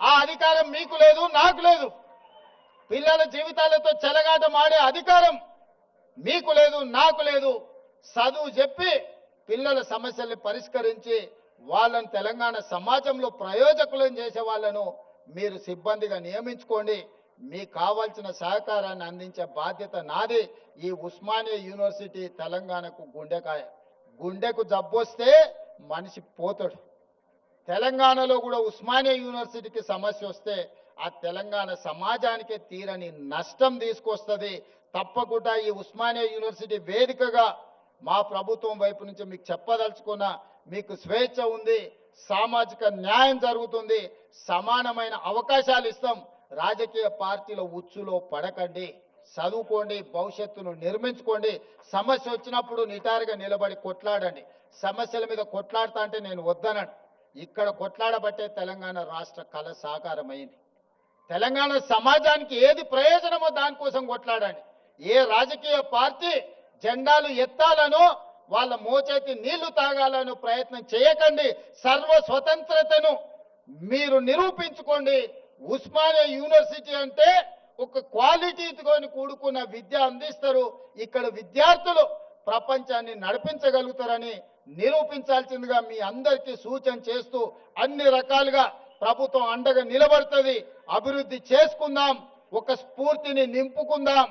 ఆ అధికారం మీకు లేదు, నాకు లేదు. పిల్లల జీవితాలతో చెలగాటమాడే అధికారం మీకు లేదు, నాకు లేదు. చదువు చెప్పి పిల్లల సమస్యల్ని పరిష్కరించి వాళ్ళని తెలంగాణ సమాజంలో ప్రయోజకులను చేసే వాళ్ళను మీరు సిబ్బందిగా నియమించుకోండి. మీకు కావాల్సిన సహకారాన్ని అందించే బాధ్యత నాది. ఈ ఉస్మానియా యూనివర్సిటీ తెలంగాణకు గుండెకాయ. గుండెకు జబ్బొస్తే మనిషి పోతాడు. తెలంగాణలో కూడా ఉస్మానియా యూనివర్సిటీకి సమస్య వస్తే ఆ తెలంగాణ సమాజానికే తీరని నష్టం తీసుకొస్తుంది. తప్పకుండా ఈ ఉస్మానియా యూనివర్సిటీ వేదికగా మా ప్రభుత్వం వైపు నుంచి మీకు చెప్పదలుచుకున్న, మీకు స్వేచ్ఛ ఉంది, సామాజిక న్యాయం జరుగుతుంది, సమానమైన అవకాశాలు ఇస్తాం. రాజకీయ పార్టీల ఉచ్చులో పడకండి, చదువుకోండి, భవిష్యత్తును నిర్మించుకోండి. సమస్య వచ్చినప్పుడు నిటారుగా నిలబడి కొట్లాడండి. సమస్యల మీద కొట్లాడుతా అంటే నేను వద్దనను. ఇక్కడ కొట్లాడబట్టే తెలంగాణ రాష్ట్ర కళ సాకారమైంది. తెలంగాణ సమాజానికి ఏది ప్రయోజనమో దానికోసం కొట్లాడండి. ఏ రాజకీయ పార్టీ జెండాలు ఎత్తాలనో వాళ్ళ మోచేతి నీళ్లు తాగాలనో ప్రయత్నం చేయకండి. సర్వ స్వతంత్రతను మీరు నిరూపించుకోండి. ఉస్మానియా యూనివర్సిటీ అంటే ఒక క్వాలిటీతో కూడుకున్న విద్య అందిస్తారు. ఇక్కడ విద్యార్థులు ప్రపంచాన్ని నడిపించగలుగుతారని నిరూపించాల్సిందిగా మీ అందరికీ సూచన చేస్తూ అన్ని రకాలుగా ప్రభుత్వం అండగా నిలబడుతుంది. అభివృద్ధి చేసుకుందాం, ఒక స్ఫూర్తిని నింపుకుందాం.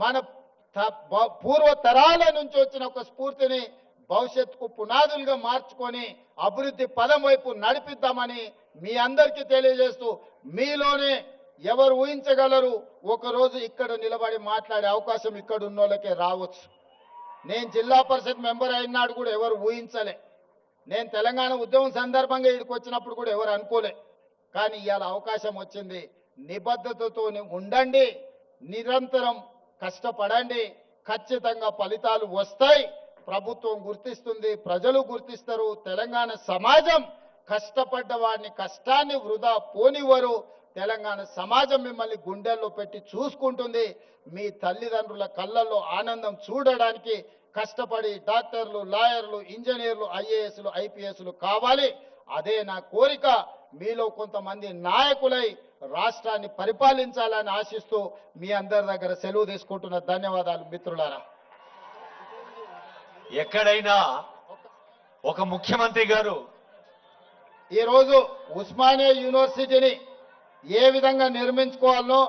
మన పూర్వ తరాల నుంచి వచ్చిన ఒక స్ఫూర్తిని భవిష్యత్తుకు పునాదులుగా మార్చుకొని అభివృద్ధి పదం వైపు నడిపిద్దామని మీ అందరికీ తెలియజేస్తూ, మీలోనే ఎవరు ఊహించగలరు ఒకరోజు ఇక్కడ నిలబడి మాట్లాడే అవకాశం ఇక్కడ ఉన్నోళ్ళకే రావచ్చు. నేను జిల్లా పరిషత్ మెంబర్ అయినాడు కూడా ఎవరు ఊహించలే. నేను తెలంగాణ ఉద్యమం సందర్భంగా ఇక్కడికి వచ్చినప్పుడు కూడా ఎవరు అనుకోలే. కానీ ఇవాళ అవకాశం వచ్చింది. నిబద్ధతతో ఉండండి, నిరంతరం కష్టపడండి, ఖచ్చితంగా ఫలితాలు వస్తాయి. ప్రభుత్వం గుర్తిస్తుంది, ప్రజలు గుర్తిస్తారు. తెలంగాణ సమాజం కష్టపడ్డ వాడిని కష్టాన్ని వృధా పోనివ్వరు. తెలంగాణ సమాజం మిమ్మల్ని గుండెల్లో పెట్టి చూసుకుంటుంది. మీ తల్లిదండ్రుల కళ్ళల్లో ఆనందం చూడడానికి కష్టపడి డాక్టర్లు, లాయర్లు, ఇంజనీర్లు, ఐఏఎస్లు, ఐపీఎస్లు కావాలి. అదే నా కోరిక. మీలో కొంతమంది నాయకులై రాష్ట్రాన్ని పరిపాలించాలని ఆశిస్తూ మీ అందరి దగ్గర సెలవు తీసుకుంటున్న ధన్యవాదాలు మిత్రులారా. ఎక్కడైనా ఒక ముఖ్యమంత్రి గారు ఈరోజు ఉస్మానియా యూనివర్సిటీని ఏ విధంగా నిర్మించుకోవాలో